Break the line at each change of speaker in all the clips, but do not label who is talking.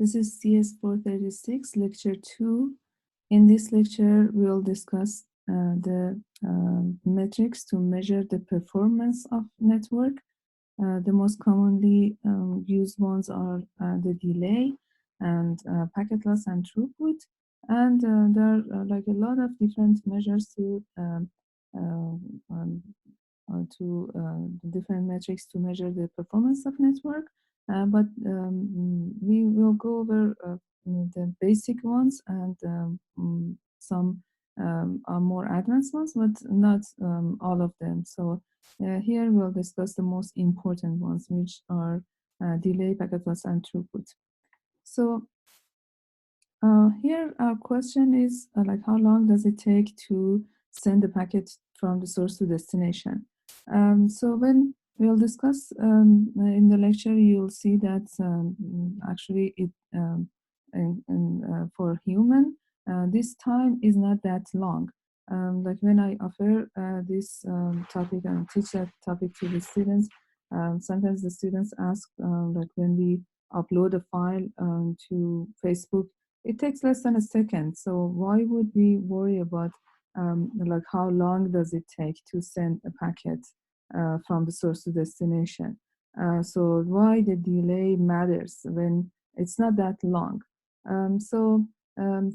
This is CS436, Lecture 2. In this lecture, we'll discuss the metrics to measure the performance of network. The most commonly used ones are the delay and packet loss and throughput. And there are like a lot of different measures uh, um, different metrics to measure the performance of network. But we will go over the basic ones and some are more advanced ones, but not all of them. So here we'll discuss the most important ones, which are delay, packet loss, and throughput. So here our question is like how long does it take to send the packet from the source to destination? So when we'll discuss in the lecture, you'll see that actually it for human, this time is not that long. Like when I offer this topic and teach that topic to the students, sometimes the students ask like when we upload a file to Facebook, it takes less than a second. So why would we worry about like how long does it take to send a packet from the source to destination? So why the delay matters when it's not that long?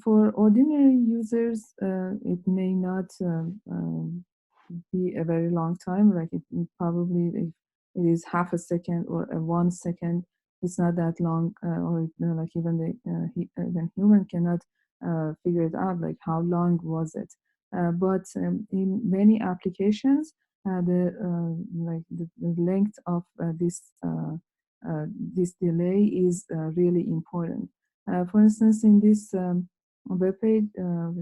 For ordinary users, it may not be a very long time. Like it probably, if it is half a second or a 1 second, it's not that long, or like even the human cannot figure it out, like how long was it. But in many applications, the length of this delay is really important. For instance, in this web page,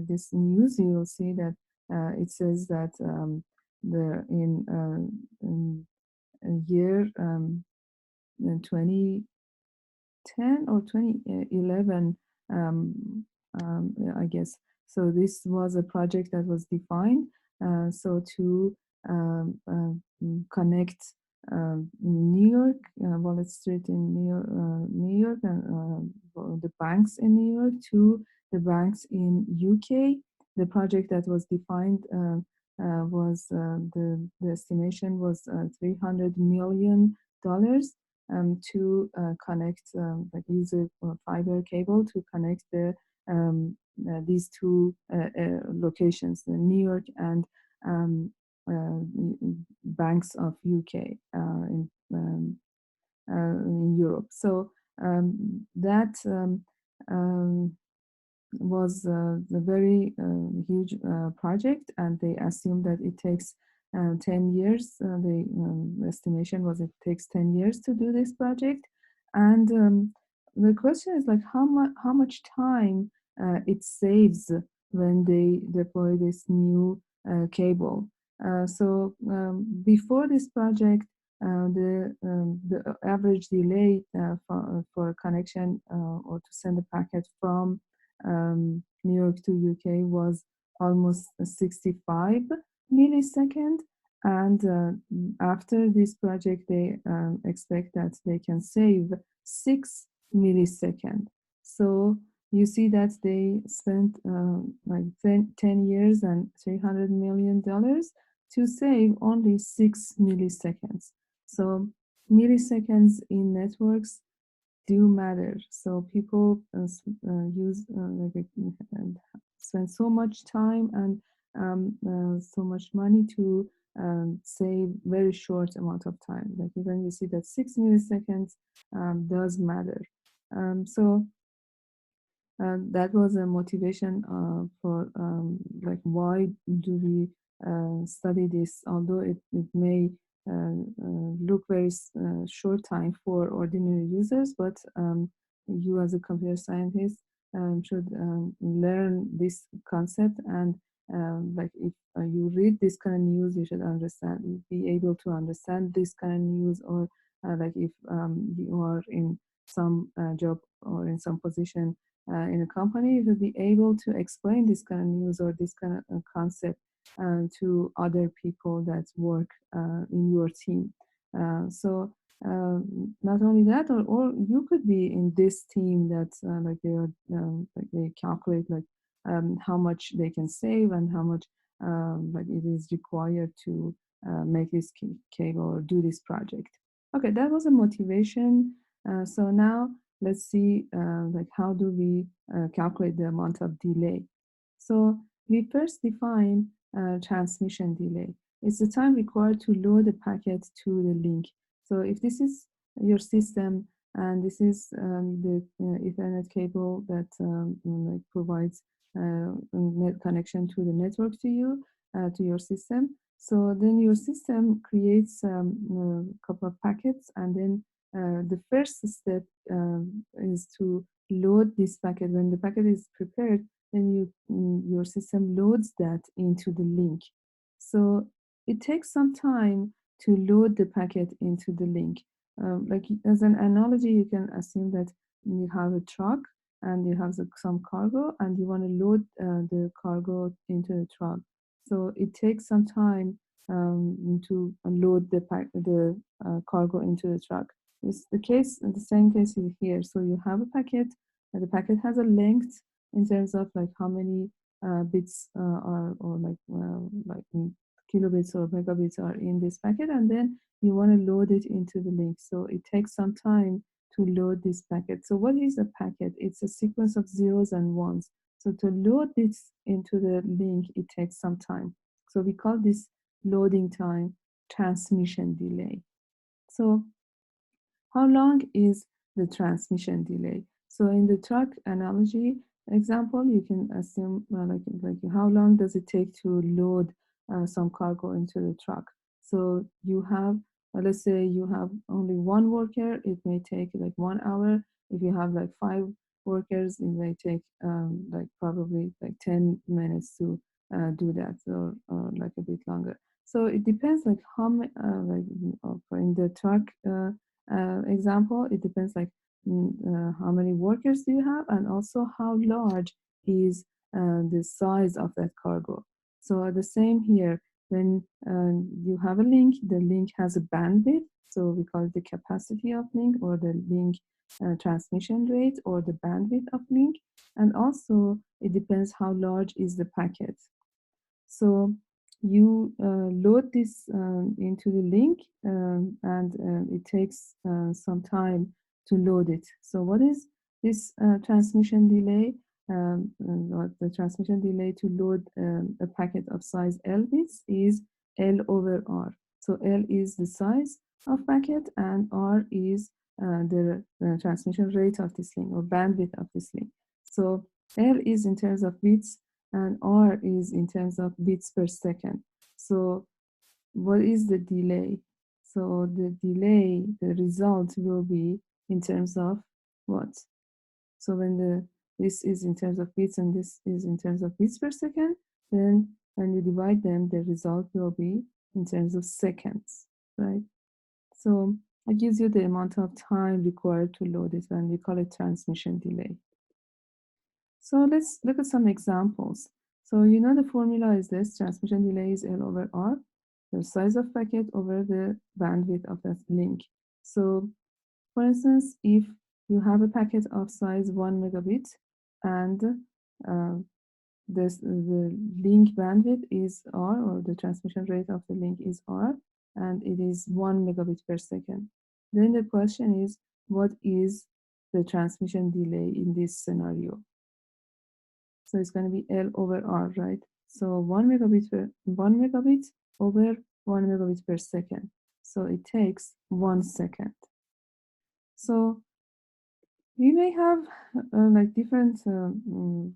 this news, you will see that it says that in a year 2010 or 2011, I guess. So this was a project that was defined so to connect New York, Wall Street in New York, and the banks in New York to the banks in UK. The project that was defined was the estimation was $300 million to connect, like use a fiber cable to connect these two locations, the New York and uh, banks of UK in Europe. So that was a very huge project, and they assumed that it takes 10 years. The estimation was it takes 10 years to do this project. And the question is like how much time it saves when they deploy this new cable. Before this project, the average delay for a connection or to send a packet from New York to UK was almost 65 millisecond. And after this project, they expect that they can save 6 millisecond. So you see that they spent like 10 years and $300 million to save only 6 milliseconds. So milliseconds in networks do matter. So people use spend so much time and so much money to save very short amount of time. Like even you see that 6 milliseconds does matter. So that was a motivation for like why do we study this, although it may look very short time for ordinary users, but you as a computer scientist should learn this concept, and like if you read this kind of news, you should understand, be able to understand this kind of news, or like if you are in some job or in some position in a company, to be able to explain this kind of news or this kind of concept to other people that work in your team. So not only that, or you could be in this team that's like they are like they calculate like how much they can save and how much like it is required to make this cable or do this project. Okay, that was a motivation. So now let's see like how do we calculate the amount of delay. So we first define transmission delay. It's the time required to load a packet to the link. So if this is your system and this is the Ethernet cable that like provides net connection to the network to you, to your system. So then your system creates a couple of packets, and then the first step is to load this packet. When the packet is prepared, then your system loads that into the link. So it takes some time to load the packet into the link. Like as an analogy, you can assume that you have a truck and you have some cargo and you want to load the cargo into the truck. So it takes some time to load the cargo into the truck. It's the same case here. So you have a packet, and the packet has a length in terms of like how many bits are or like kilobits or megabits are in this packet, and then you want to load it into the link. So it takes some time to load this packet. So what is a packet? It's a sequence of zeros and ones. So to load this into the link, it takes some time. So we call this loading time transmission delay. So how long is the transmission delay? So in the truck analogy example, you can assume like how long does it take to load some cargo into the truck? So you have, let's say you have only one worker, it may take like 1 hour. If you have like five workers, it may take like probably like 10 minutes to do that, or like a bit longer. So it depends like how many, like in the truck example, it depends like how many workers do you have, and also how large is the size of that cargo. So the same here, when you have a link, the link has a bandwidth. So we call it the capacity of link, or the link transmission rate, or the bandwidth of link. And also it depends how large is the packet. So you load this into the link, and it takes some time to load it. So what is this transmission delay? What the transmission delay to load a packet of size L bits is L over R. So L is the size of packet, and R is the transmission rate of this link, or bandwidth of this link. So L is in terms of bits, and R is in terms of bits per second. So what is the delay? So the delay, the result will be in terms of what? So when this is in terms of bits and this is in terms of bits per second, then when you divide them, the result will be in terms of seconds, right? So it gives you the amount of time required to load it, and we call it transmission delay. So let's look at some examples. So you know the formula is this: transmission delay is L over R, the size of packet over the bandwidth of that link. So for instance, if you have a packet of size 1 megabit, and uh, the link bandwidth is R, or the transmission rate of the link is R, and it is 1 megabit per second. Then the question is, what is the transmission delay in this scenario? So it's going to be L over R, right? So 1 megabit over 1 megabit per second. So it takes 1 second. So we may have like different mm,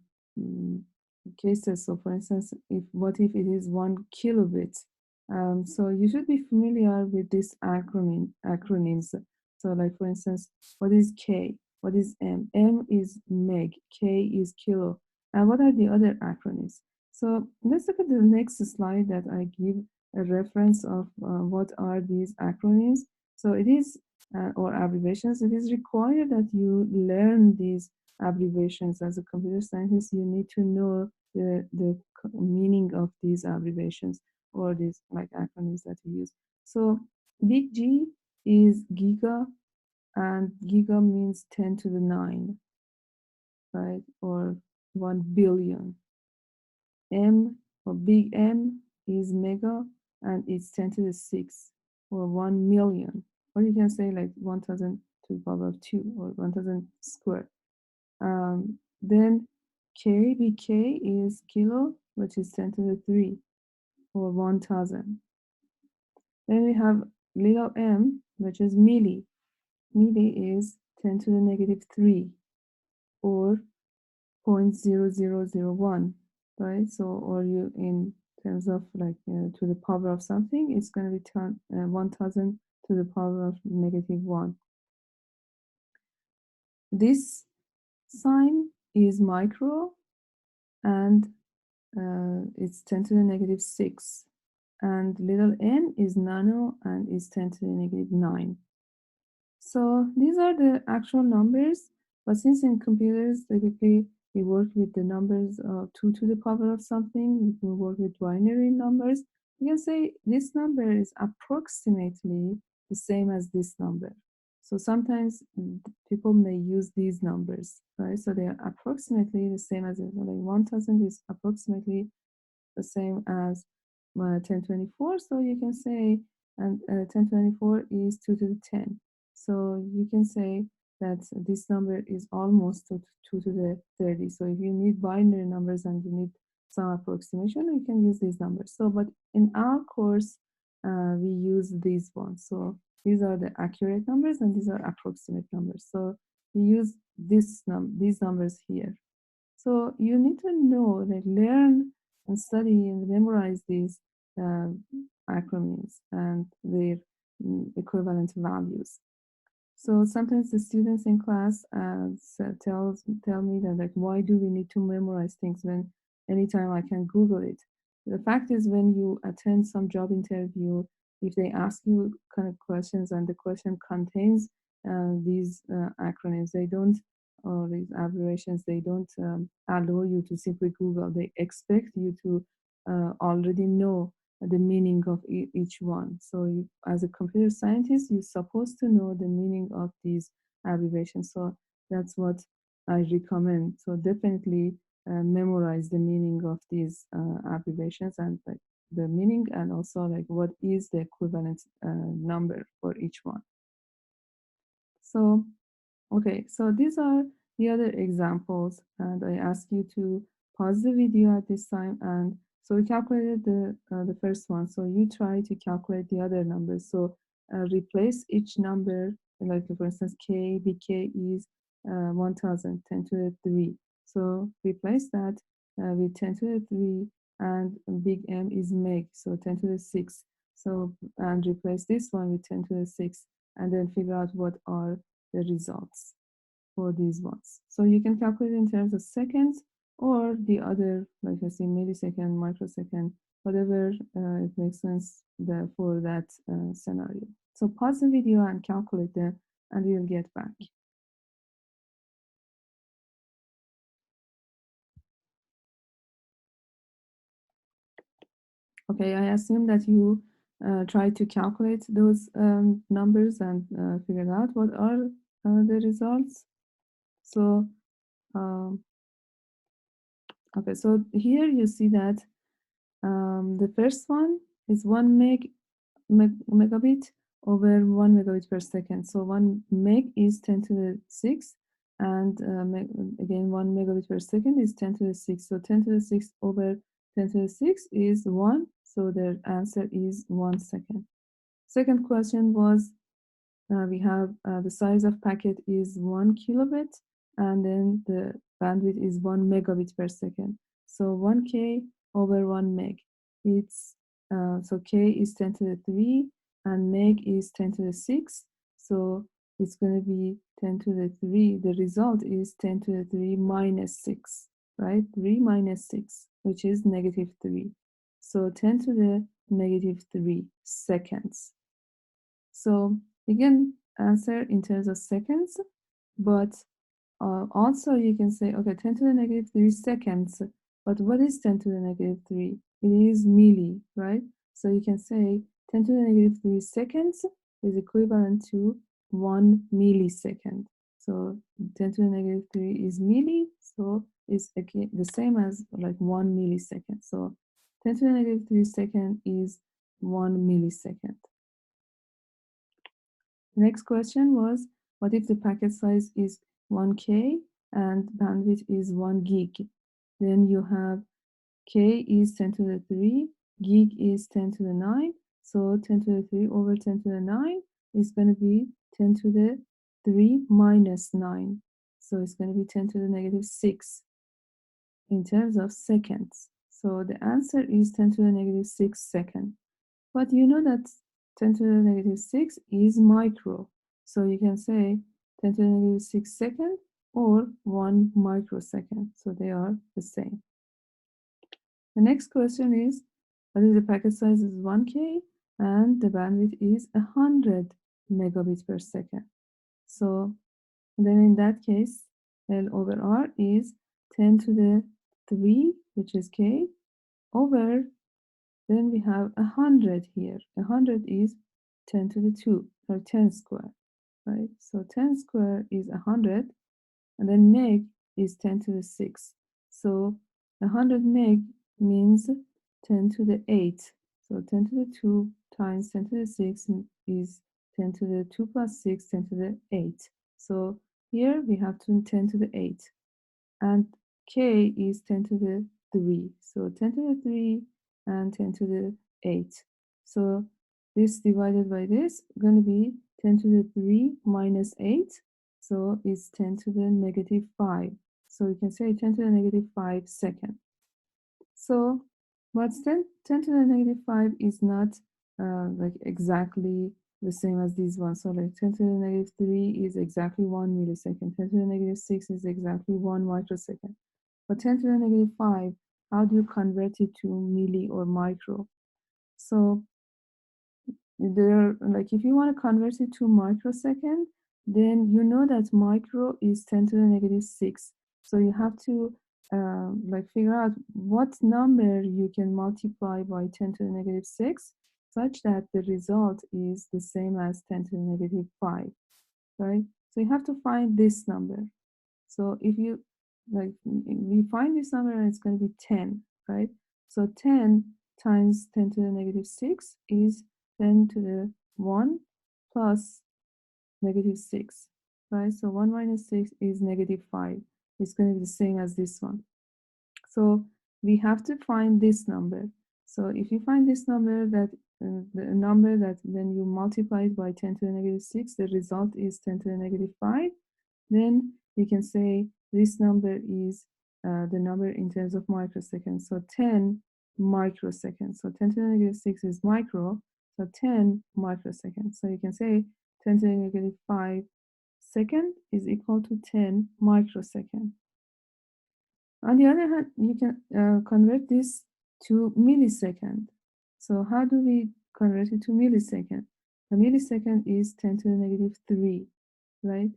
cases. So for instance, what if it is 1 kilobit? So you should be familiar with this acronyms. So like for instance, what is K? What is M? M is meg, K is kilo. And what are the other acronyms? So let's look at the next slide that I give a reference of what are these acronyms. So it is or abbreviations, it is required that you learn these abbreviations. As a computer scientist, you need to know the meaning of these abbreviations, or these like acronyms that we use. So big G is giga, and giga means 10 to the 9, right? Or 1 billion. M, or big M, is mega, and it's 10 to the 6, or 1 million. Or you can say like 1000 to the power of 2, or 1000 squared. Then KBK is kilo, which is 10 to the 3, or 1000. Then we have little m, which is milli. Milli is 10 to the negative 3, or 0.0001, right? So, or you, in terms of like to the power of something, it's going to be 1000 to the power of negative 1. This sign is micro, and it's 10 to the negative 6. And little n is nano, and is 10 to the negative 9. So these are the actual numbers, but since in computers, typically we work with the numbers 2 to the power of something, we work with binary numbers, you can say this number is approximately the same as this number. So sometimes people may use these numbers, right? So they are approximately the same as it. Like 1000 is approximately the same as 1024. So you can say, and 1024 is 2 to the 10. So you can say that this number is almost 2 to the 30. So if you need binary numbers and you need some approximation, you can use these numbers. So, but in our course, we use these ones. So these are the accurate numbers, and these are approximate numbers. So we use these numbers here. So you need to know, like, learn and study and memorize these uh, acronyms and their equivalent values. So sometimes the students in class tell me that, like, why do we need to memorize things when anytime I can Google it? The fact is, when you attend some job interview, if they ask you kind of questions and the question contains these acronyms, they don't, or these abbreviations, they don't allow you to simply Google. They expect you to already know the meaning of each one. So you, as a computer scientist, you're supposed to know the meaning of these abbreviations. So that's what I recommend. So definitely memorize the meaning of these abbreviations, and like the meaning, and also like what is the equivalent number for each one. So okay, so these are the other examples, and I ask you to pause the video at this time. And so we calculated the first one. So you try to calculate the other numbers. So replace each number, like for instance, BK is 1000, 10 to the 3. So replace that with 10 to the 3, and big M is meg, so 10 to the 6. So, and replace this one with 10 to the 6, and then figure out what are the results for these ones. So you can calculate in terms of seconds, or the other, like I say, millisecond, microsecond, whatever it makes sense for that scenario. So pause the video and calculate them, and we'll get back. Okay, I assume that you try to calculate those numbers and figure out what are the results. So okay, so here you see that the first one is 1 megabit over 1 megabit per second. So 1 meg is 10 to the 6, and again 1 megabit per second is 10 to the 6. So 10 to the 6 over 10 to the 6 is 1. So the answer is 1 second. Second question was, we have the size of packet is 1 kilobit, and then the bandwidth is 1 megabit per second. So 1K over 1 meg. It's so K is 10 to the 3, and meg is 10 to the 6. So it's going to be 10 to the 3. The result is 10 to the 3 minus 6, right? 3 minus 6, which is negative 3. So 10 to the negative 3 seconds. So you can answer in terms of seconds, but also you can say, okay, 10 to the negative 3 seconds, but what is 10 to the negative 3? It is milli, right? So you can say 10 to the negative 3 seconds is equivalent to 1 millisecond. So 10 to the negative 3 is milli, so it's again the same as like 1 millisecond. So 10 to the negative 3 second is 1 millisecond. Next question was, what if the packet size is 1K and bandwidth is 1 gig? Then you have K is 10 to the 3, gig is 10 to the 9. So 10 to the 3 over 10 to the 9 is going to be 10 to the 3 minus 9. So it's going to be 10 to the negative 6 in terms of seconds. So the answer is 10 to the negative 6 second. But you know that 10 to the negative 6 is micro. So you can say 10 to the negative 6 second or 1 microsecond. So they are the same. The next question is, what if the packet size is 1K and the bandwidth is 100 megabits per second? So then in that case, L over R is 10 to the 3, which is K, over, then we have 100 here. 100 is 10 to the 2, or 10 square, right? So 10 square is 100, and then meg is 10 to the 6. So 100 meg means 10 to the 8. So 10 to the 2 times 10 to the 6 is 10 to the 2 plus 6, 10 to the 8. So here we have 10 to the 8. And k is 10 to the 3. So 10 to the 3 and 10 to the 8. So this divided by this going to be 10 to the 3 minus 8. So it's 10 to the negative 5. So you can say 10 to the negative 5 second. So what's 10 to the negative 5 is not like exactly the same as these ones. So like 10 to the negative 3 is exactly 1 millisecond. 10 to the negative 6 is exactly 1 microsecond. But 10 to the negative 5, how do you convert it to milli or micro? So there, like if you want to convert it to microsecond, then you know that micro is 10 to the negative 6. So you have to like figure out what number you can multiply by 10 to the negative 6 such that the result is the same as 10 to the negative 5, right? So you have to find this number. So if you like, we find this number and it's going to be 10, right? So 10 times 10 to the negative 6 is 10 to the 1 plus negative 6, right? So 1 minus 6 is negative 5. It's going to be the same as this one. So we have to find this number. So if you find this number, that the number that when you multiply it by 10 to the negative 6, the result is 10 to the negative 5, then you can say this number is the number in terms of microseconds. So 10 microseconds. So 10 to the negative 6 is micro, so 10 microseconds. So you can say 10 to the negative 5 second is equal to 10 microsecond. On the other hand, you can convert this to millisecond. So how do we convert it to millisecond? A millisecond is 10 to the negative 3, right?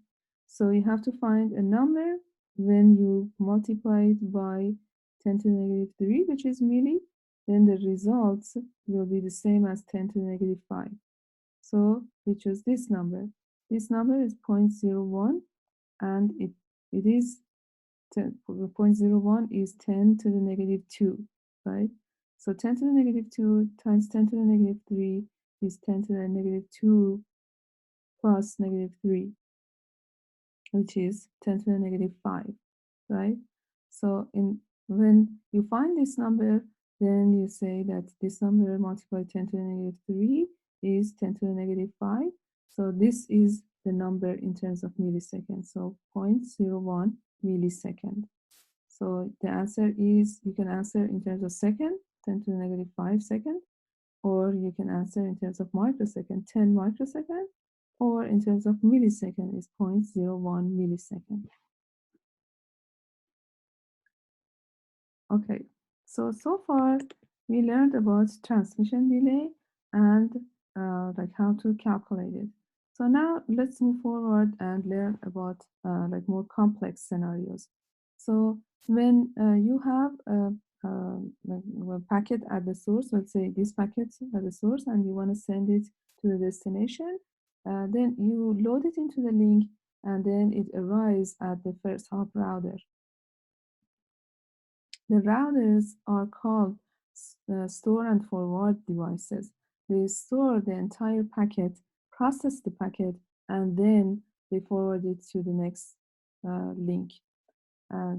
So you have to find a number when you multiply it by 10 to the negative 3, which is milli, then the results will be the same as 10 to the negative 5. So we choose this number. This number is 0.01, and it is 0.01 is 10 to the negative 2, right? So 10 to the negative 2 times 10 to the negative 3 is 10 to the negative 2 plus negative 3, which is 10 to the negative 5, right? So when you find this number, then you say that this number multiplied 10 to the negative 3 is 10 to the negative 5. So this is the number in terms of milliseconds. So 0.01 millisecond. So the answer is, you can answer in terms of second, 10 to the negative 5 second, or you can answer in terms of microsecond, 10 microsecond, or in terms of millisecond is 0.01 millisecond. Okay, so far we learned about transmission delay and like how to calculate it. So now let's move forward and learn about like more complex scenarios. So when you have like a packet at the source, let's say this packet at the source, and you want to send it to the destination, then you load it into the link, and then it arrives at the first hop router. The routers are called store and forward devices. They store the entire packet, process the packet, and then they forward it to the next link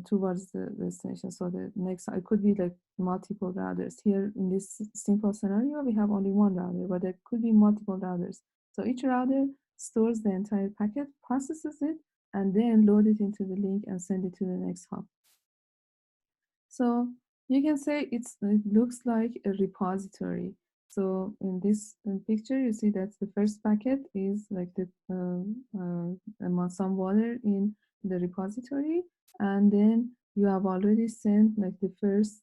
towards the destination. So the next, it could be like multiple routers. Here in this simple scenario, we have only one router, but there could be multiple routers. So each router stores the entire packet, processes it, and then load it into the link and send it to the next hop. So you can say it looks like a repository. So in this picture, you see that the first packet is like the some water in the repository, and then you have already sent like the first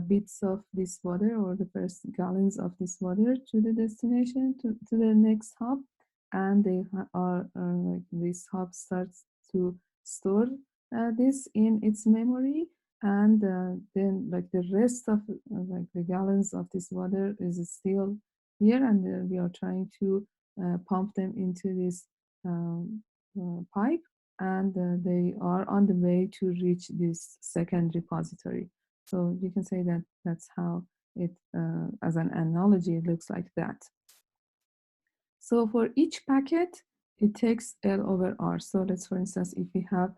bits of this water, or the first gallons of this water, to the destination, to the next hub, and they are like this hub starts to store this in its memory, and then like the rest of like the gallons of this water is still here, and we are trying to pump them into this pipe, and they are on the way to reach this second repository. So you can say that that's how it, as an analogy, it looks like that. So for each packet, it takes L over R. So let's, for instance, if we have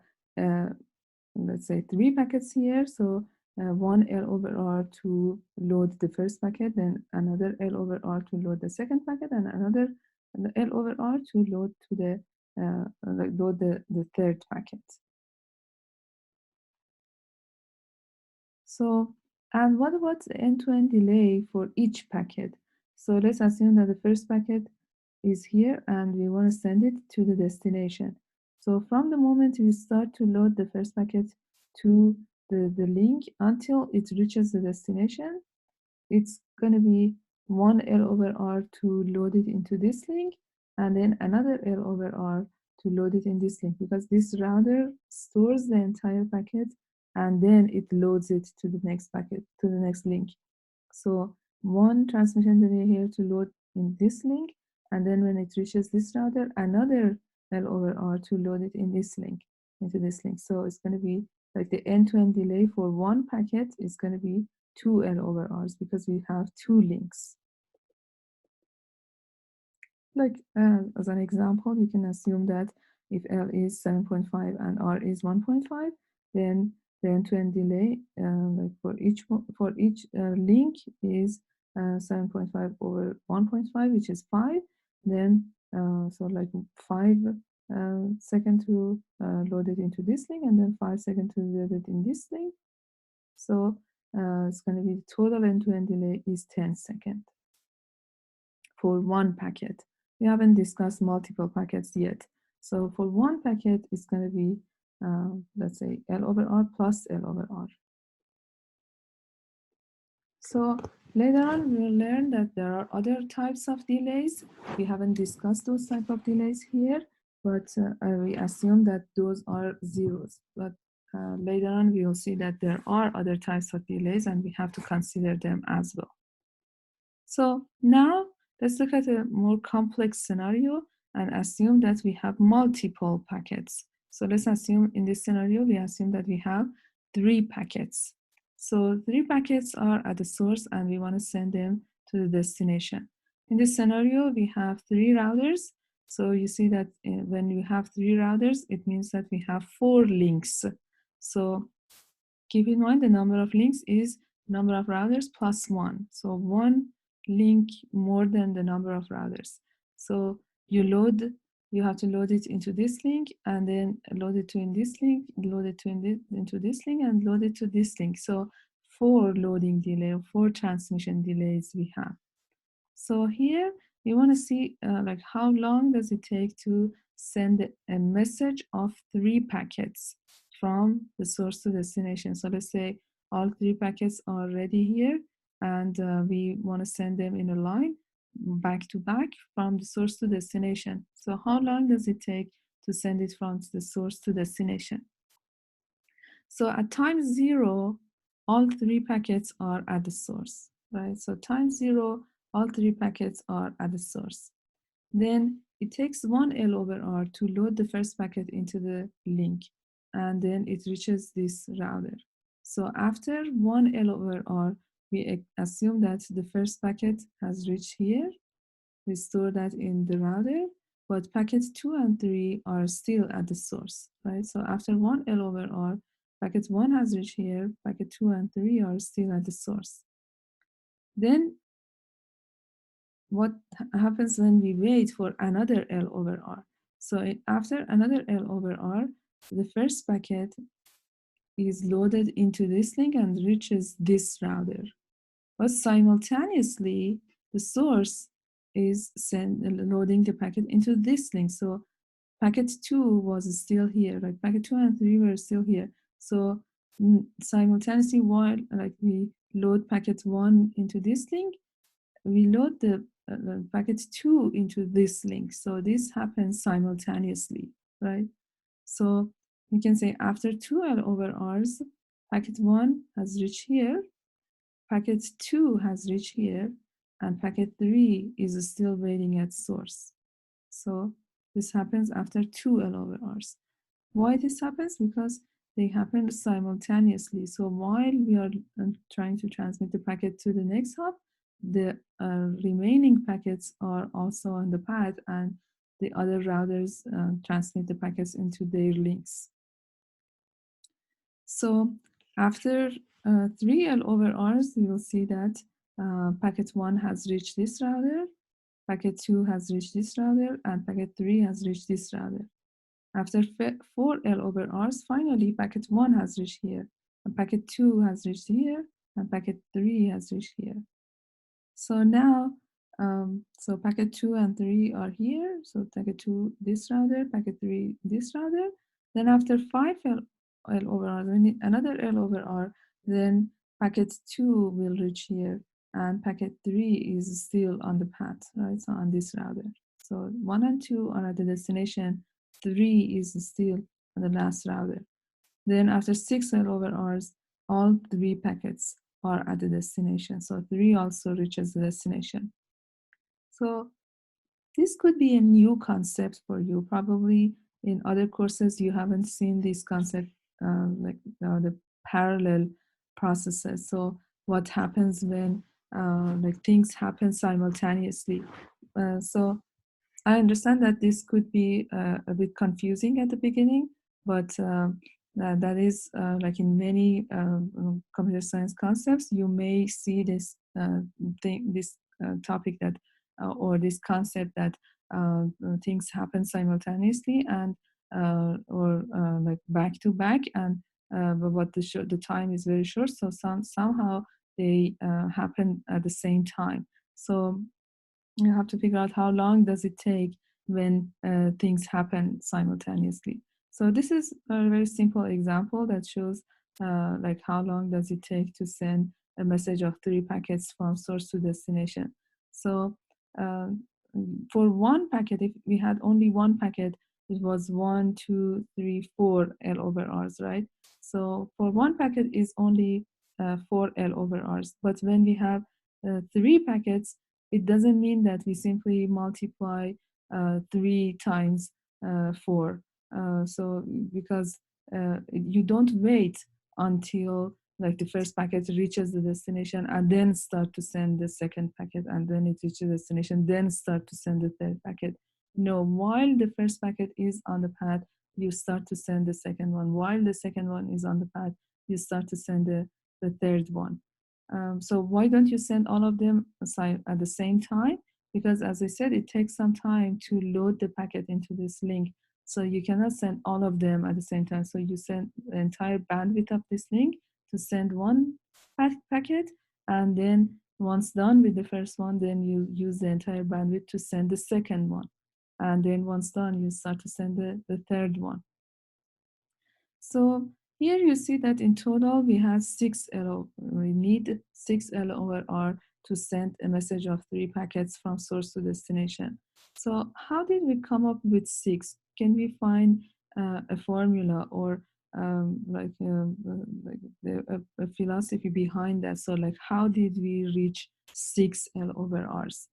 let's say 3 packets here, so one L over R to load the first packet, then another L over R to load the second packet, and another L over R to load to the load the third packet. So, and what about the end-to-end delay for each packet? So let's assume that the first packet is here and we want to send it to the destination. So from the moment we start to load the first packet to the link until it reaches the destination, it's going to be one L over R to load it into this link, and then another L over R to load it in this link, because this router stores the entire packet and then it loads it to the next packet, to the next link. So one transmission delay here to load in this link, and then when it reaches this router, another L over R to load it in this link, into this link. So it's going to be like the end-to-end delay for one packet is going to be 2L over Rs, because we have two links. Like as an example, you can assume that if L is 7.5 and R is 1.5, then the end-to-end delay like for each link is 7.5 over 1.5, which is 5. Then so like 5 seconds to load it into this link, and then 5 seconds to load it in this link. So it's going to be the total end-to-end delay is 10 seconds for one packet. We haven't discussed multiple packets yet. So for one packet, it's going to be, let's say, L over R plus L over R. So later on, we'll learn that there are other types of delays. We haven't discussed those type of delays here, but we assume that those are zeros. But later on, we will see that there are other types of delays, and we have to consider them as well. So now let's look at a more complex scenario and assume that we have multiple packets. So let's assume in this scenario, we assume that we have 3 packets. So 3 packets are at the source and we want to send them to the destination. In this scenario, we have 3 routers. So you see that when you have 3 routers, it means that we have 4 links. So keep in mind the number of links is number of routers plus 1. So 1 link more than the number of routers. So you have to load it into this link, and then load it to in this link, load it to into this link, and load it to this link. So 4 loading delay, 4 transmission delays we have. So here we want to see like how long does it take to send a message of 3 packets from the source to destination. So let's say all 3 packets are ready here, and we want to send them in a line back to back from the source to destination. So how long does it take to send it from the source to destination? So at time 0, all 3 packets are at the source, right? So time 0, all 3 packets are at the source. Then it takes 1 L over R to load the first packet into the link, and then it reaches this router. So after 1 L over R, we assume that the first packet has reached here. We store that in the router, but packets 2 and 3 are still at the source, right? So after 1 L over R, packet 1 has reached here, packet 2 and 3 are still at the source. Then what happens when we wait for another L over R? So after another L over R, the first packet is loaded into this link and reaches this router. But simultaneously, the source is loading the packet into this link. So packet 2 was still here, like packet 2 and 3 were still here. So simultaneously, while like we load packet 1 into this link, we load the packet 2 into this link. So this happens simultaneously, right? So you can say after 2L over Rs, packet 1 has reached here, packet 2 has reached here, and packet 3 is still waiting at source. So this happens after 2L over Rs. Why this happens? Because they happen simultaneously. So while we are trying to transmit the packet to the next hop, the remaining packets are also on the path, and the other routers transmit the packets into their links. So after 3L over Rs, we will see that packet 1 has reached this router, packet 2 has reached this router, and packet 3 has reached this router. After 4L over Rs, finally packet 1 has reached here, and packet 2 has reached here, and packet 3 has reached here. So now, so packet 2 and 3 are here. So packet 2 this router, packet 3 this router. Then after 5L over R, we need another L over R. Then packet 2 will reach here, and packet 3 is still on the path, right? So on this router. So 1 and 2 are at the destination. 3 is still on the last router. Then after 6L over Rs, all 3 packets are at the destination. So 3 also reaches the destination. So this could be a new concept for you. Probably in other courses, you haven't seen this concept, like the parallel processes. So what happens when like things happen simultaneously. So I understand that this could be a bit confusing at the beginning, but that is like in many computer science concepts, you may see this this topic that or this concept that things happen simultaneously and or like back to back, and but the time is very short, so somehow they happen at the same time. So you have to figure out how long does it take when things happen simultaneously. So this is a very simple example that shows like how long does it take to send a message of 3 packets from source to destination. So uh, for one packet, if we had only one packet, it was 1, 2, 3, 4 L over Rs, right? So for one packet is only 4 L over Rs. But when we have 3 packets, it doesn't mean that we simply multiply 3 times 4. So because you don't wait until like the first packet reaches the destination and then start to send the second packet, and then it reaches the destination, then start to send the third packet. No, while the first packet is on the path, you start to send the second one. While the second one is on the path, you start to send the third one. So why don't you send all of them at the same time? Because as I said, it takes some time to load the packet into this link. So you cannot send all of them at the same time. So you send the entire bandwidth of this link to send one packet. And then once done with the first one, then you use the entire bandwidth to send the second one. And then once done, you start to send the third one. So here you see that in total we have 6L. We need 6L over R to send a message of 3 packets from source to destination. So how did we come up with 6? Can we find a formula or like a philosophy behind that? So like how did we reach 6L over Rs?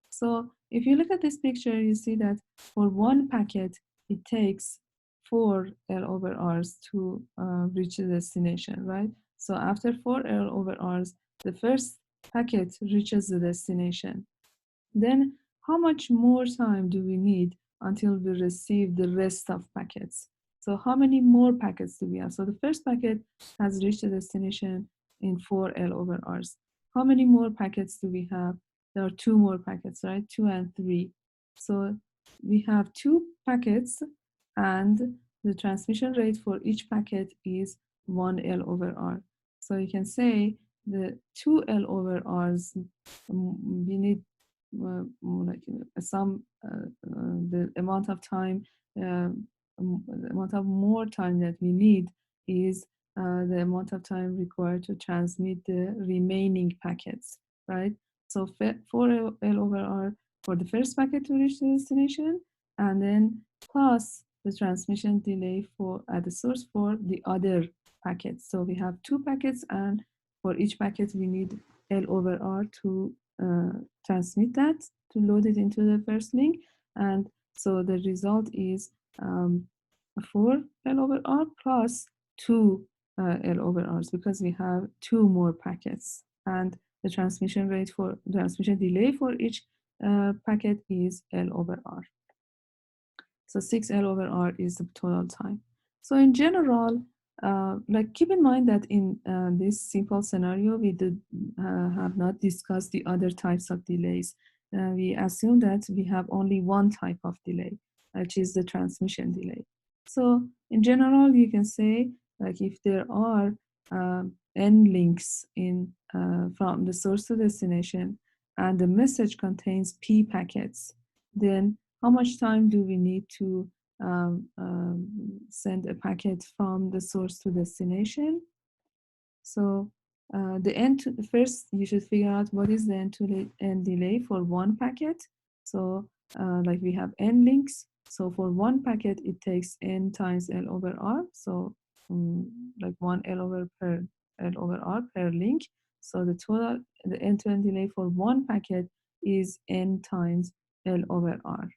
So if you look at this picture, you see that for one packet, it takes 4 L over R's to reach the destination, right? So after 4 L over R's, the first packet reaches the destination. Then how much more time do we need until we receive the rest of packets? So how many more packets do we have? So the first packet has reached the destination in 4L over R's. How many more packets do we have? There are 2 more packets, right? 2 and 3. So we have 2 packets and the transmission rate for each packet is 1L over R. So you can say the 2L over R's, we need like some the amount of time the amount of more time that we need is the amount of time required to transmit the remaining packets, right? So for L over R for the first packet to reach the destination, and then plus the transmission delay for at the source for the other packets. So we have 2 packets, and for each packet we need L over R to transmit that, to load it into the first link. And so the result is 4 L over R plus 2 L over R's, because we have 2 more packets. And the transmission delay for each packet is L over R. So 6L over R is the total time. So in general, like keep in mind that in this simple scenario, we did have not discussed the other types of delays. We assume that we have only one type of delay, which is the transmission delay. So in general, you can say like if there are n links in from the source to destination, and the message contains p packets, then how much time do we need to send a packet from the source to destination? So first you should figure out what is the end to end delay for one packet. So like we have n links. So for one packet, it takes n times L over R. So like 1 L over R per link. So the end to end delay for one packet is n times L over R.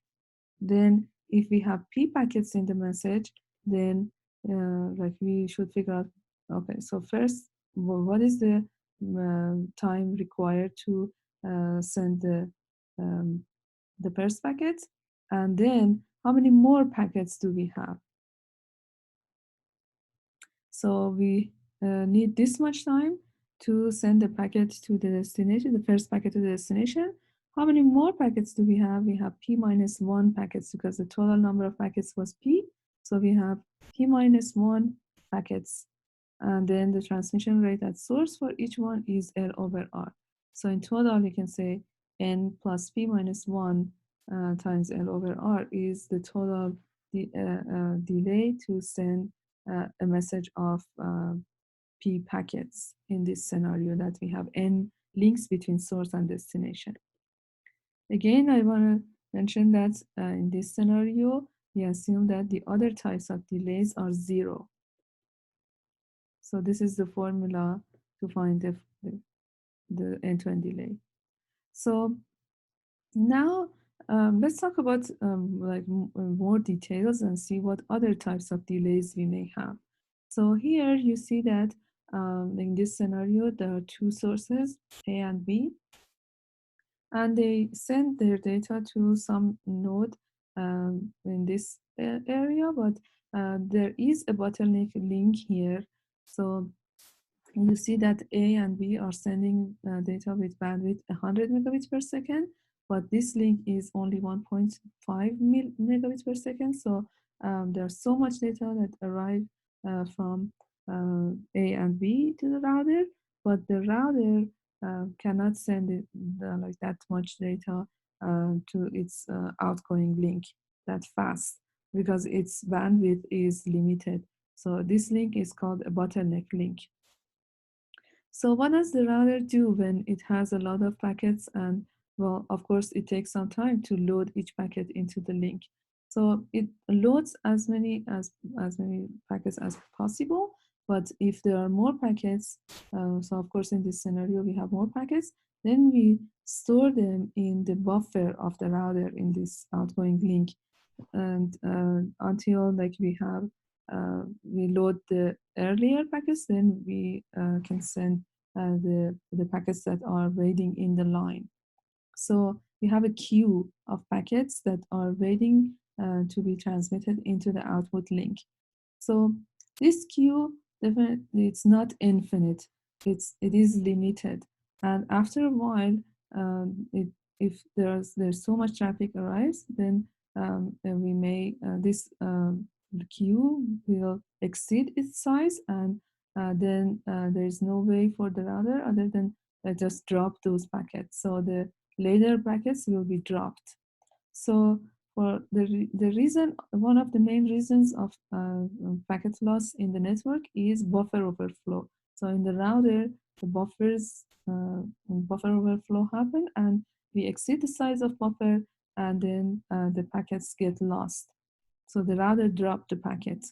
Then if we have p packets in the message, then like we should figure out, okay, so first, what is the time required to send um, the first packet? And then how many more packets do we have? So we need this much time to send the packet to the destination, the first packet to the destination. How many more packets do we have? We have p minus 1 packets, because the total number of packets was p. So we have p minus 1 packets. And then the transmission rate at source for each one is L over R. So in total, you can say n plus p minus 1 times L over R is the total delay to send a message of p packets in this scenario, that we have n links between source and destination. Again, I want to mention that in this scenario, we assume that the other types of delays are 0. So this is the formula to find the end-to-end delay. So now let's talk about like more details and see what other types of delays we may have. So here you see that in this scenario, there are 2 sources, A and B, and they send their data to some node in this area, but there is a bottleneck link here. So you see that A and B are sending data with bandwidth 100 megabits per second, but this link is only 1.5 megabits per second. So there's so much data that arrive from A and B to the router, but the router cannot send like that much data to its outgoing link that fast, because its bandwidth is limited. So this link is called a bottleneck link. So what does the router do when it has a lot of packets? And well, of course, it takes some time to load each packet into the link. So it loads as many packets as possible. But if there are more packets, so of course in this scenario we have more packets. Then we store them in the buffer of the router in this outgoing link, and until like we load the earlier packets, then we can send the packets that are waiting in the line. So we have a queue of packets that are waiting to be transmitted into the output link. So this queue, definitely it's not infinite. It is limited, and after a while, if there's so much traffic arrives, then we may this queue will exceed its size, and then there is no way for the router other than just drop those packets. So the later packets will be dropped. So for the reason, one of the main reasons of packet loss in the network is buffer overflow. So in the router, the buffer overflow happen, and we exceed the size of buffer, and then the packets get lost. So the router drop the packet.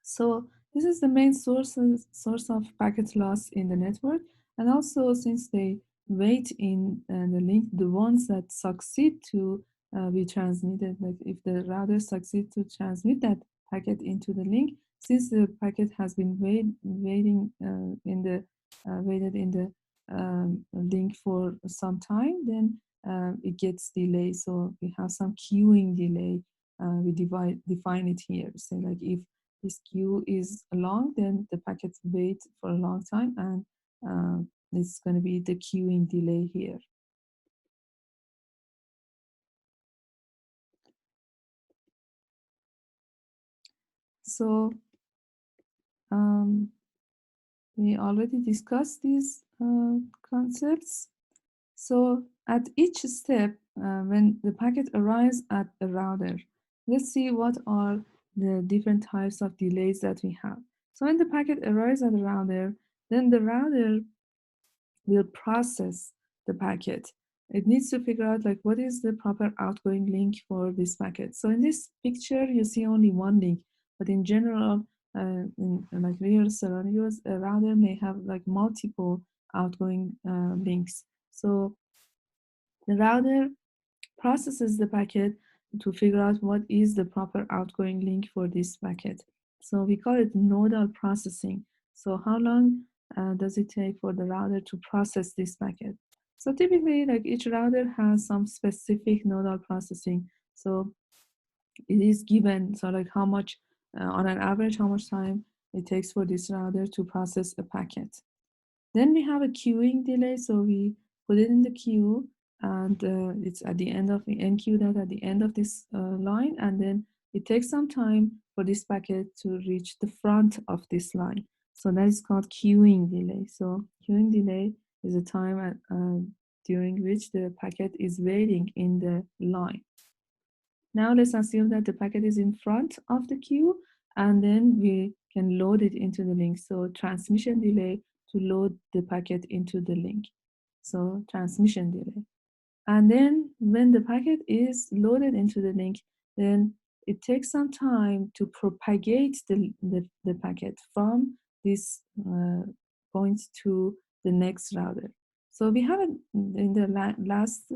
So this is the main source of packet loss in the network. And also, since they wait in the link, the ones that succeed to be transmitted, like if the router succeed to transmit that packet into the link, since the packet has been waited in the link for some time, then it gets delayed. So we have some queuing delay. We define it here. So like if this queue is long, then the packets wait for a long time, and it's going to be the queuing delay here. So we already discussed these concepts. So at each step, when the packet arrives at the router, let's see what are the different types of delays that we have. So when the packet arrives at the router, then the router will process the packet. It needs to figure out like what is the proper outgoing link for this packet. So in this picture, you see only one link, but in general, in like real scenarios, a router may have like multiple outgoing links. So the router processes the packet to figure out what is the proper outgoing link for this packet. So we call it nodal processing. So how long does it take for the router to process this packet? So typically, like each router has some specific nodal processing. So it is given, so like how much, on an average, how much time it takes for this router to process a packet. Then we have a queuing delay, so we put it in the queue, and it's at the end of the enqueue that at the end of this line, and then it takes some time for this packet to reach the front of this line. So that is called queuing delay. So queuing delay is a time during which the packet is waiting in the line. Now let's assume that the packet is in front of the queue, and then we can load it into the link. So transmission delay to load the packet into the link. So transmission delay. And then when the packet is loaded into the link, then it takes some time to propagate the packet from this point to the next router. So we haven't, in the last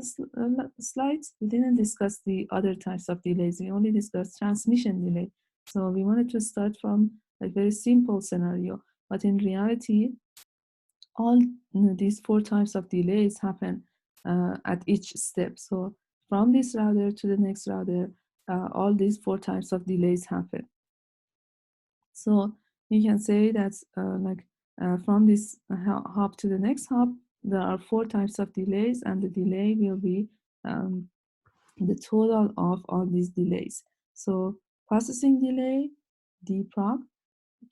slides, we didn't discuss the other types of delays. We only discussed transmission delay. So we wanted to start from a very simple scenario, but in reality, all these four types of delays happen at each step. So from this router to the next router, all these four types of delays happen. So you can say that from this hop to the next hop, there are four types of delays, and the delay will be the total of all these delays. So processing delay, dprop,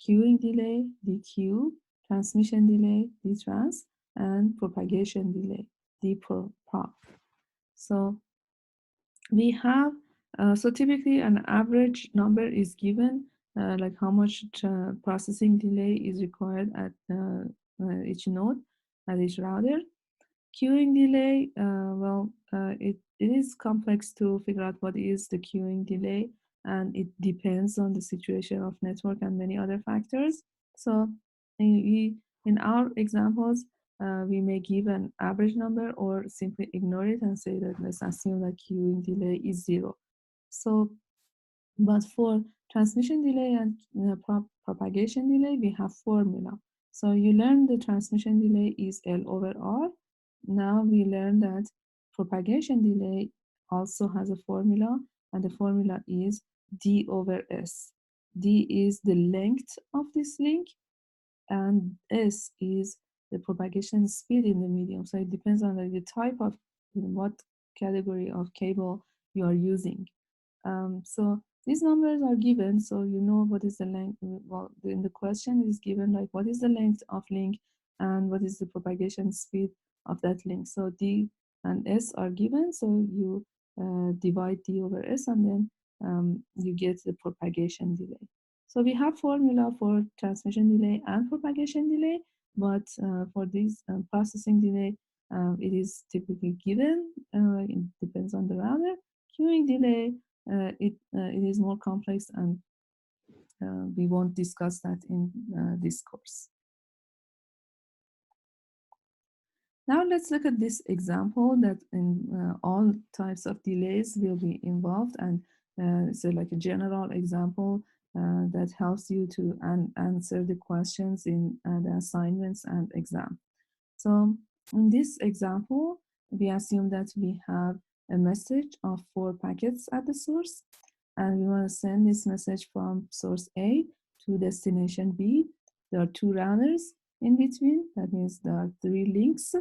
queuing delay, dq, transmission delay, dtrans, and propagation delay, dprop. So we have, so typically an average number is given, like how much processing delay is required at each node, at each router. Queuing delay, it is complex to figure out what is the queuing delay, and it depends on the situation of network and many other factors. So in our examples, we may give an average number or simply ignore it and say that let's assume that queuing delay is 0. So, but for transmission delay and propagation delay, we have formula. So you learn the transmission delay is L over R. Now we learn that propagation delay also has a formula, and the formula is D over S. D is the length of this link, and S is the propagation speed in the medium. So it depends on the type of what category of cable you are using. So these numbers are given, so you know what is the length. Well, in the question is given like what is the length of link and what is the propagation speed of that link. So D and S are given, so you divide D over S, and then you get the propagation delay. So we have formula for transmission delay and propagation delay, but for this processing delay, it is typically given. It depends on the router. Queuing delay, it is more complex, and we won't discuss that in this course. Now let's look at this example that in all types of delays will be involved, and so like a general example that helps you to answer the questions in the assignments and exam. So in this example, we assume that we have a message of 4 packets at the source, and we want to send this message from source A to destination B. There are 2 routers in between. That means there are 3 links,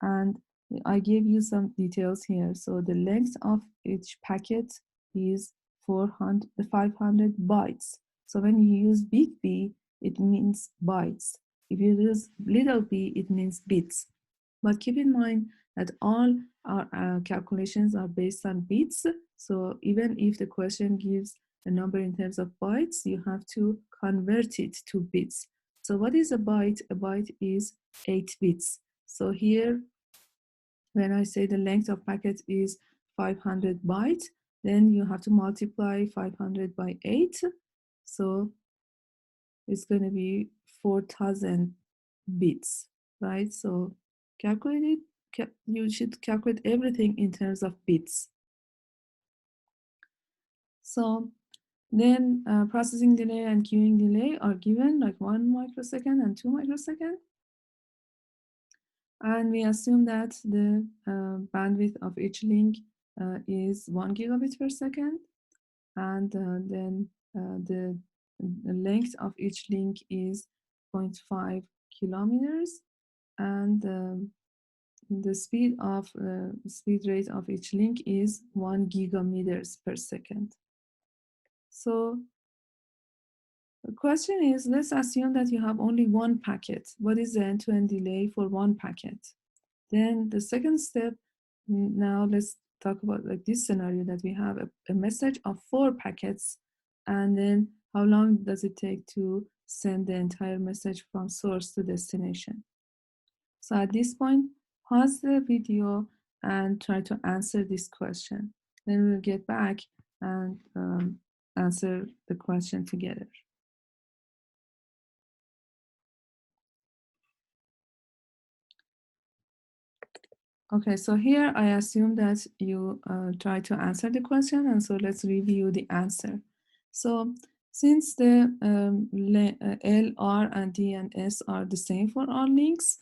and I gave you some details here. So the length of each packet is 500 bytes. So when you use big B, it means bytes. If you use little b, it means bits. But keep in mind that all our calculations are based on bits. So even if the question gives a number in terms of bytes, you have to convert it to bits. So what is a byte? A byte is 8 bits. So here, when I say the length of packet is 500 bytes, then you have to multiply 500 by 8. So it's going to be 4,000 bits, right? So calculate it, you should calculate everything in terms of bits. So then processing delay and queuing delay are given like 1 microsecond and 2 microsecond. And we assume that the bandwidth of each link is 1 gigabit per second. And then the length of each link is 0.5 kilometers. And the speed rate of each link is 1 gigameters per second. So the question is, let's assume that you have only 1 packet. What is the end-to-end delay for 1 packet? Then the second step, now let's talk about like this scenario that we have a message of 4 packets, and then how long does it take to send the entire message from source to destination? So at this point, pause the video and try to answer this question. Then we'll get back and answer the question together. Okay, so here I assume that you try to answer the question, and so let's review the answer. So since the L, R, and D, and S are the same for all links,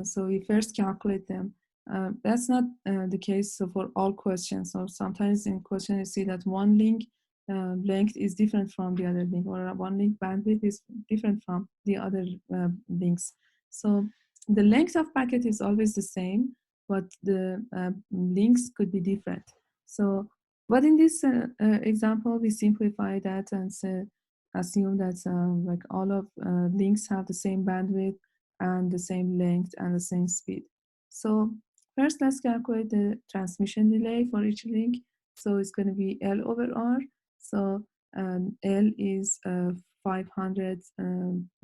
so we first calculate them. That's not the case for all questions. So sometimes in question you see that one link length is different from the other link, or one link bandwidth is different from the other links. So the length of packet is always the same, but the links could be different. So, but in this example, we simplify that and assume that like all of links have the same bandwidth and the same length and the same speed. So first, let's calculate the transmission delay for each link. So it's going to be L over R. So L is 500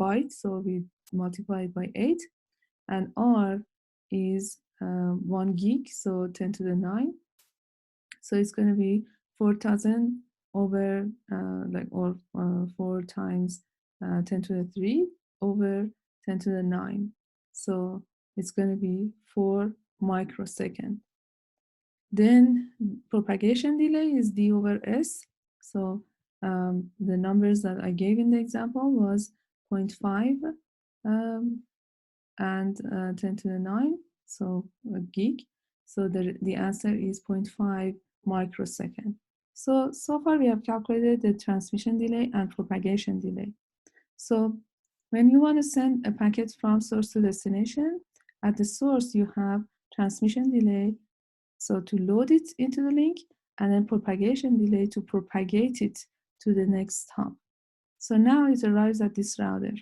bytes, so we multiply it by 8, and R is 1 gig, so 10 to the 9. So it's going to be 4,000 over 4 times 10 to the 3 over 10 to the 9. So it's going to be 4 microsecond. Then propagation delay is d over s. So the numbers that I gave in the example was 0.5 and 10 to the 9, so a gig. So the answer is 0.5 microsecond. So far we have calculated the transmission delay and propagation delay. So when you want to send a packet from source to destination, at the source you have transmission delay, so to load it into the link, and then propagation delay to propagate it to the next hop. So now it arrives at this router.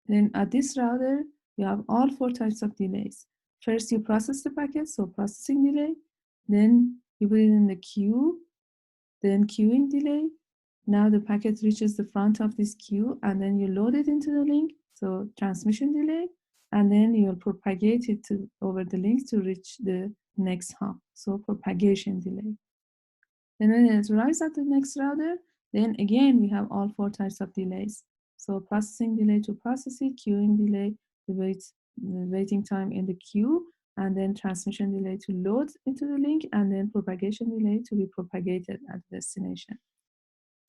Then at this router, you have all 4 types of delays. First, you process the packet, so processing delay. Then you put it in the queue, then queuing delay. Now the packet reaches the front of this queue, and then you load it into the link, so transmission delay. And then you'll propagate it over the link to reach the next hop, so propagation delay. Then when it arrives at the next router, then again we have all 4 types of delays. So processing delay to process it, queuing delay, the waiting time in the queue, and then transmission delay to load into the link, and then propagation delay to be propagated at the destination.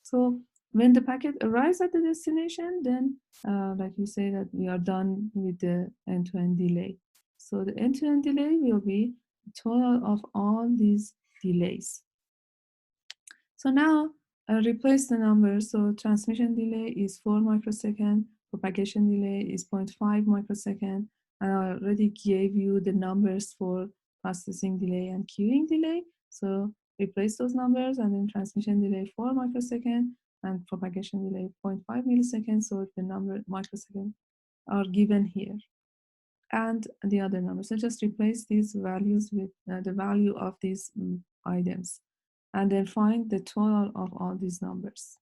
So when the packet arrives at the destination, then like we say that we are done with the end-to-end delay. So the end-to-end delay will be the total of all these delays. So now replace the numbers. So transmission delay is 4 microsecond, propagation delay is 0.5 microsecond. And I already gave you the numbers for processing delay and queuing delay. So replace those numbers, and then transmission delay 4 microsecond and propagation delay 0.5 milliseconds. So the number microsecond are given here, and the other numbers. So just replace these values with the value of these items, and then find the total of all these numbers.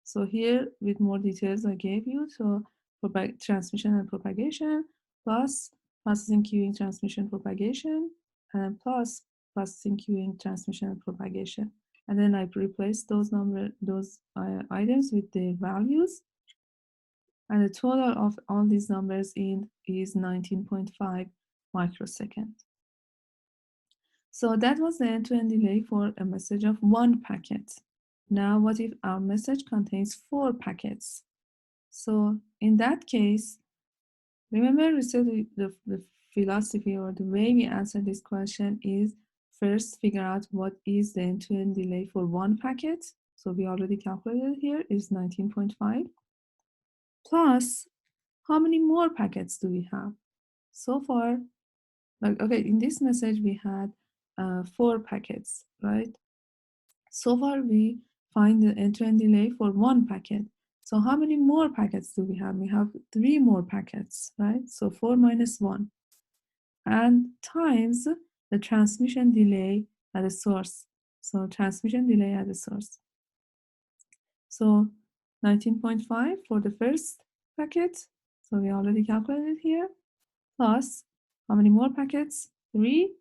So here with more details I gave you, so transmission and propagation, plus processing, queuing, transmission, propagation, and plus processing, queuing, transmission, and propagation. And then I replace those items with the values, and the total of all these numbers is 19.5 microsecond. So that was the end-to-end delay for a message of 1 packet. Now, what if our message contains 4 packets? So in that case, remember we said the philosophy or the way we answer this question is first figure out what is the end-to-end delay for 1 packet. So we already calculated here is 19.5. Plus, how many more packets do we have? So far, like, okay, in this message we had 4 packets, right? So far we find the end-to-end delay for 1 packet. So how many more packets do we have? We have 3 more packets, right? So 4 minus 1. And times the transmission delay at the source. So transmission delay at the source. So 19.5 for the first packet. So we already calculated here. Plus, how many more packets? 3.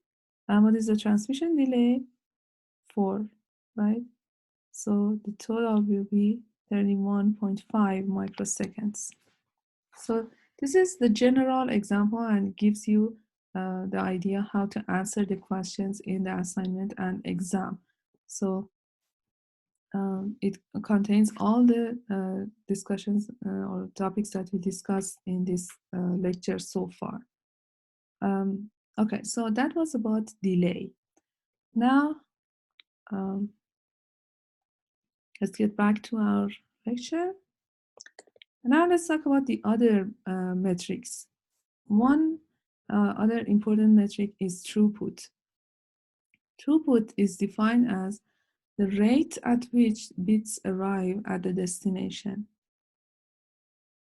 And what is the transmission delay? 4, right? So the total will be 31.5 microseconds. So this is the general example and gives you the idea how to answer the questions in the assignment and exam. So it contains all the discussions or topics that we discussed in this lecture so far. Okay, so that was about delay. Now, let's get back to our lecture. Now let's talk about the other metrics. One other important metric is throughput. Throughput is defined as the rate at which bits arrive at the destination.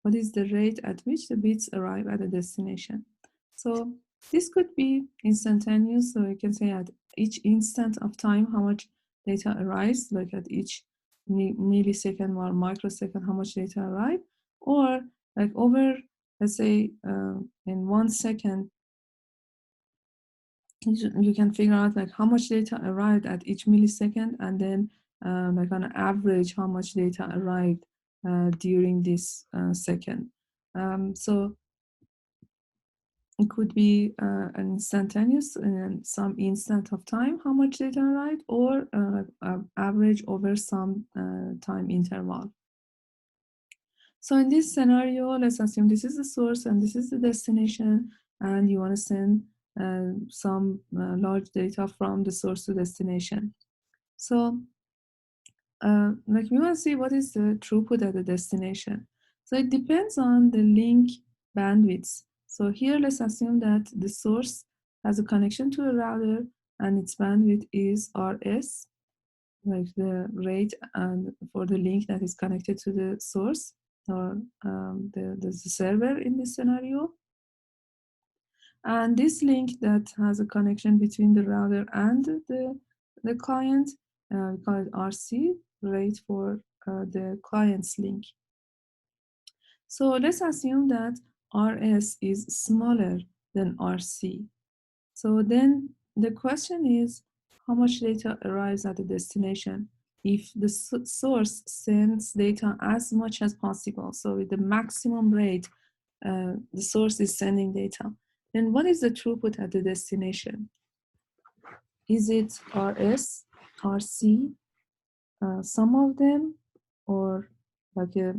What is the rate at which the bits arrive at the destination? So this could be instantaneous, so you can say at each instant of time how much data arrives, like at each millisecond or microsecond how much data arrive, or like over, let's say in 1 second, you can figure out like how much data arrived at each millisecond, and then like on average how much data arrived during this second. So it could be an instantaneous in some instant of time, how much data arrived, or average over some time interval. So in this scenario, let's assume this is the source and this is the destination, and you want to send some large data from the source to destination. So like we want to see what is the throughput at the destination. So it depends on the link bandwidth. So here let's assume that the source has a connection to a router and its bandwidth is RS, like the rate and for the link that is connected to the source or the server in this scenario. And this link that has a connection between the router and the client, we call it RC, rate for the client's link. So let's assume that RS is smaller than RC. So then the question is, how much data arrives at the destination if the source sends data as much as possible? So with the maximum rate, the source is sending data. Then what is the throughput at the destination? Is it RS, RC, some of them, or like a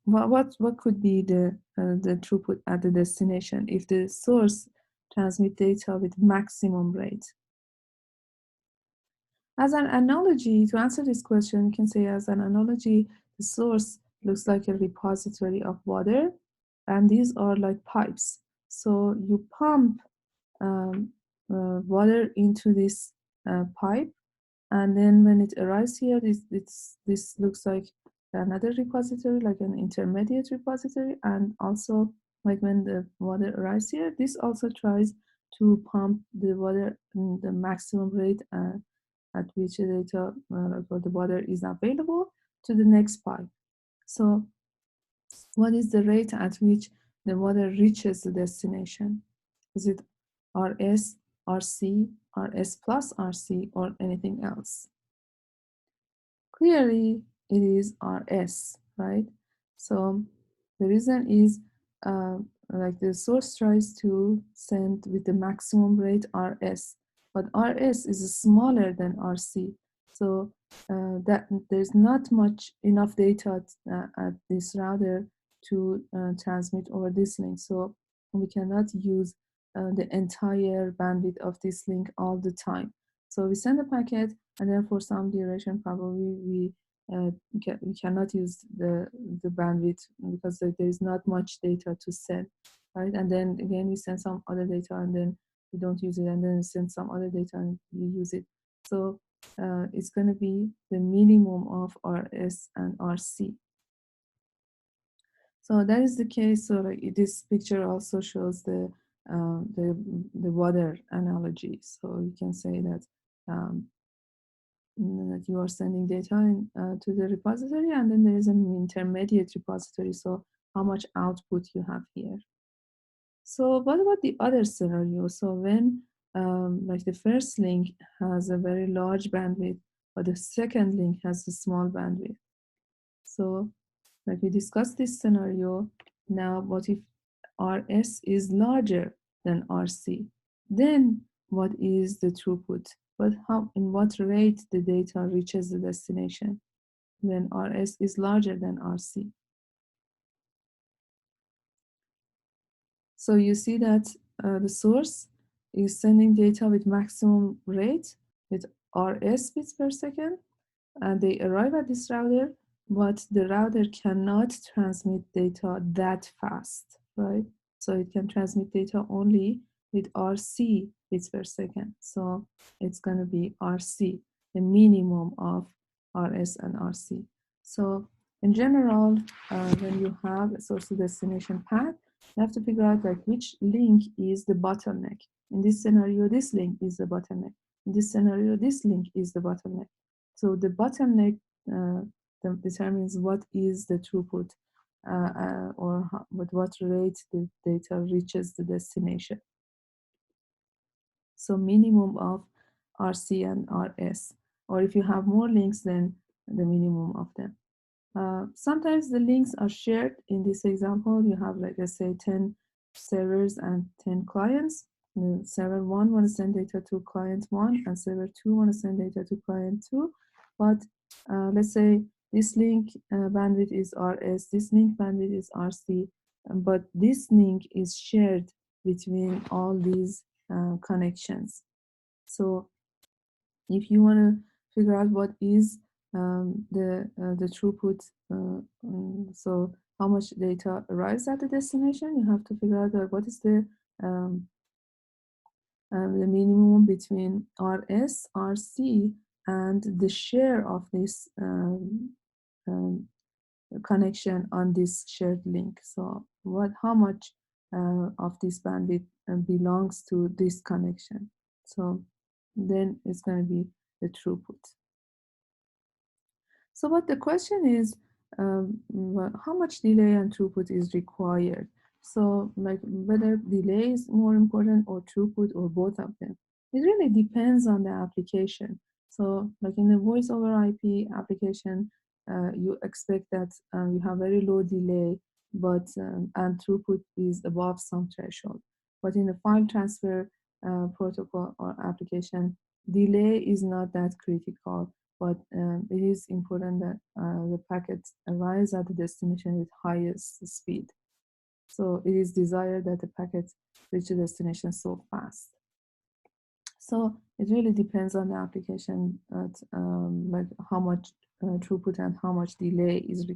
what could be the throughput at the destination if the source transmit data with maximum rate? As an analogy, to answer this question, you can say as an analogy, the source looks like a repository of water, and these are like pipes. So you pump water into this pipe, and then when it arrives here, this looks like another repository, like an intermediate repository, and also like when the water arrives here, this also tries to pump the water in the maximum rate at which the data for the water is available to the next pipe. So what is the rate at which the water reaches the destination? Is it RS, RC, RS plus RC, or anything else? Clearly, it is RS, right? So the reason is like the source tries to send with the maximum rate RS, but RS is smaller than RC. So that there's not much enough data at this router to transmit over this link. So we cannot use the entire bandwidth of this link all the time. So we send a packet, and then for some duration, probably we cannot use the bandwidth because there is not much data to send, right? And then again, we send some other data, and then we don't use it, and then we send some other data and we use it. So it's going to be the minimum of RS and RC. So that is the case. So like this picture also shows the water analogy. So you can say that that you are sending data to the repository, and then there is an intermediate repository. So how much output you have here. So what about the other scenario? So when like the first link has a very large bandwidth, but the second link has a small bandwidth. So like we discussed this scenario, now what if RS is larger than RC? Then what is the throughput? But how, in what rate the data reaches the destination when RS is larger than RC? So you see that the source is sending data with maximum rate with RS bits per second, and they arrive at this router, but the router cannot transmit data that fast, right? So it can transmit data only with RC bits per second. So it's going to be RC, the minimum of RS and RC. So in general, when you have a source to destination path, you have to figure out like which link is the bottleneck. In this scenario, this link is the bottleneck. In this scenario, this link is the bottleneck. So the bottleneck determines what is the throughput or with what rate the data reaches the destination. So minimum of RC and RS. Or if you have more links, then the minimum of them. Sometimes the links are shared. In this example, you have, like, let's say 10 servers and 10 clients. Server 1 want to send data to client 1, and server 2 want to send data to client 2. But let's say this link bandwidth is RS, this link bandwidth is RC, but this link is shared between all these connections. So if you want to figure out what is the throughput, so how much data arrives at the destination, you have to figure out what is um, the minimum between RS, RC, and the share of this um, connection on this shared link. So how much of this bandwidth belongs to this connection. So then it's going to be the throughput. So but the question is, how much delay and throughput is required? So like whether delay is more important or throughput or both of them. It really depends on the application. So like in the voice over IP application, you expect that you have very low delay, but and throughput is above some threshold. But in the file transfer protocol or application, delay is not that critical, but it is important that the packets arrives at the destination with highest speed. So it is desired that the packets reach the destination so fast. So it really depends on the application, like how much throughput and how much delay is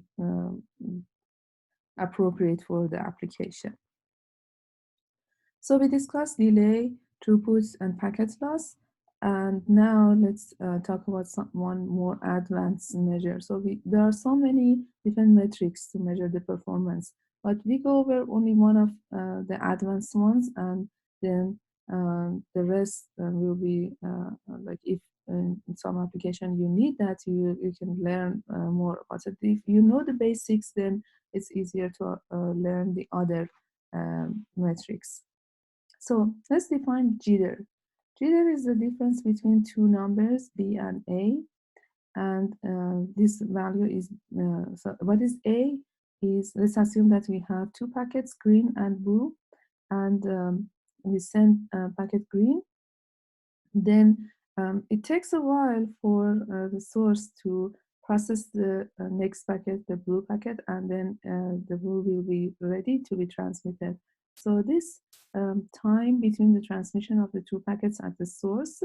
appropriate for the application. So we discussed delay, throughput, and packet loss. And now let's talk about one more advanced measure. So there are so many different metrics to measure the performance, but we go over only one of the advanced ones, and then the rest will be like if in some application you need that, you can learn more about it. If you know the basics, then it's easier to learn the other metrics. So let's define jitter. Jitter is the difference between two numbers, B and A, and this value is, so what is A is, let's assume that we have two packets, green and blue, and we send packet green. Then it takes a while for the source to process the next packet, the blue packet, and then the blue will be ready to be transmitted. So this time between the transmission of the two packets at the source,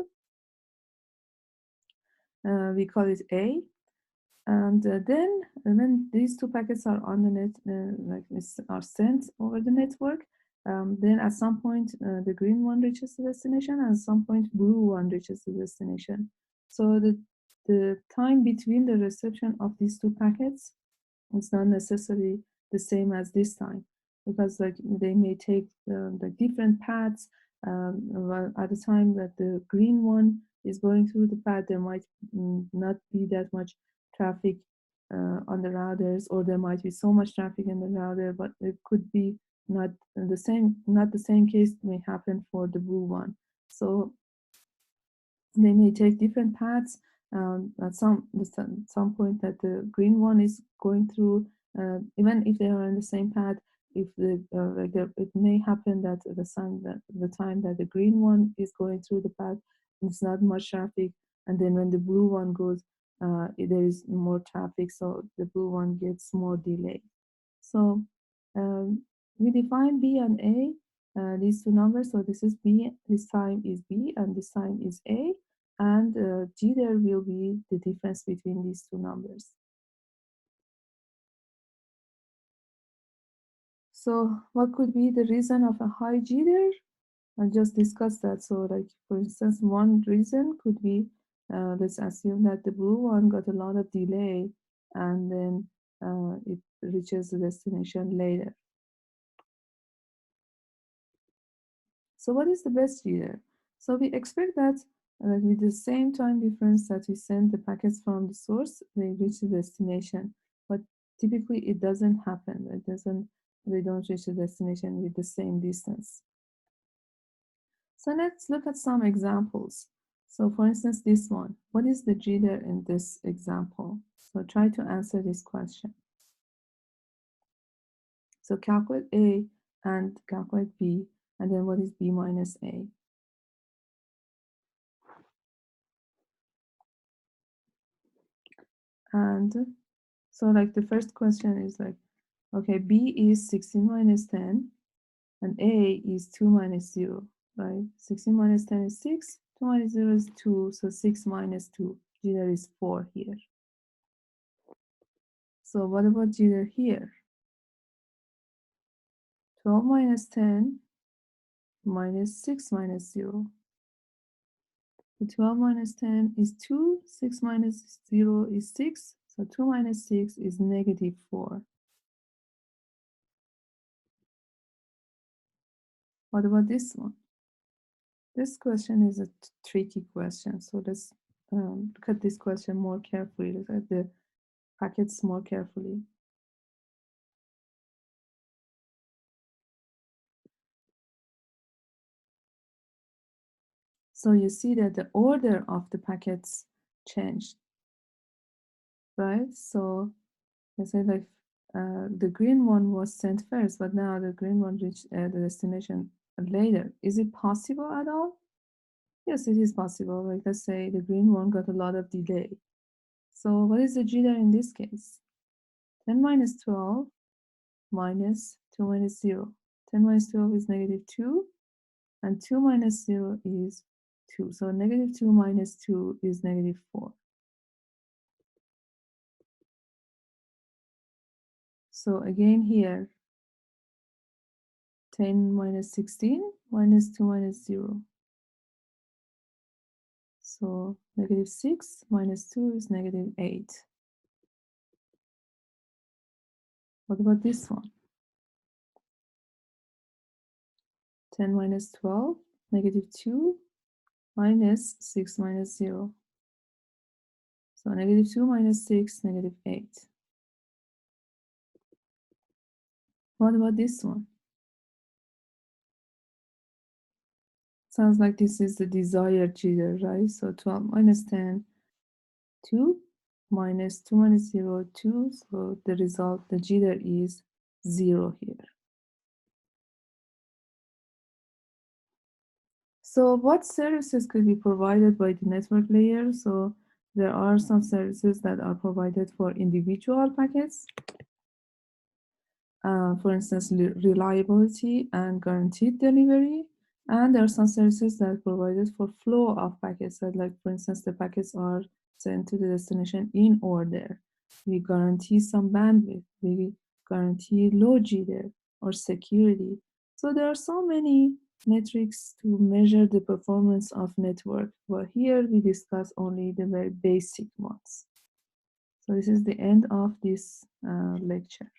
we call it A. And then when these two packets are on the net, like this, are sent over the network, then at some point the green one reaches the destination, and at some point blue one reaches the destination. So the time between the reception of these two packets is not necessarily the same as this time, because like they may take the different paths. At the time that the green one is going through the path, there might not be that much traffic on the routers, or there might be so much traffic in the router, but it could be not the same case may happen for the blue one. So they may take different paths. At some point that the green one is going through, even if they are on the same path, if it may happen that the time that the green one is going through the path, it's not much traffic, and then when the blue one goes, there is more traffic, so the blue one gets more delay. So we define B and A, these two numbers. So this is B, this time is B, and this time is A. And G there will be the difference between these two numbers. So what could be the reason of a high G there? I just discussed that. So like, for instance, one reason could be, let's assume that the blue one got a lot of delay, and then it reaches the destination later. So what is the best jitter? So we expect that with the same time difference that we send the packets from the source, they reach the destination. But typically it doesn't happen. They don't reach the destination with the same distance. So let's look at some examples. So for instance, this one, what is the jitter in this example? So try to answer this question. So calculate A and calculate B, and then what is B minus A? And so like the first question is like, okay, B is 16 minus 10, and A is 2 minus 0, right? 16 minus 10 is 6, 2 minus 0 is 2, so 6 minus 2, jitter is 4 here. So what about jitter here? 12 minus 10 minus 6 minus 0. So 12 minus 10 is 2, 6 minus 0 is 6, so 2 minus 6 is negative 4. What about this one? This question is a tricky question, so let's look at this question more carefully, look at the packets more carefully. So you see that the order of the packets changed, right? So let's say like the green one was sent first, but now the green one reached the destination later. Is it possible at all? Yes, it is possible. Like let's say the green one got a lot of delay. So what is the jitter in this case? 10 minus 12 minus 2 minus 0. 10 minus 12 is negative 2, and 2 minus 0 is 2. So negative 2 minus 2 is negative 4. So again here, 10 minus 16 minus 2 minus 0. So negative 6 minus 2 is negative 8. What about this one? 10 minus 12, negative 2 minus 6 minus 0. So negative 2 minus 6, negative 8. What about this one? Sounds like this is the desired jitter, right? So 12 minus 10, 2 minus 2 minus 0, 2. So the result, the jitter is 0 here. So what services could be provided by the network layer? So there are some services that are provided for individual packets. For instance, reliability and guaranteed delivery. And there are some services that are provided for flow of packets, that like, for instance, the packets are sent to the destination in order. We guarantee some bandwidth. We guarantee low jitter or security. So there are so many metrics to measure the performance of network, but here we discuss only the very basic ones. So this is the end of this lecture.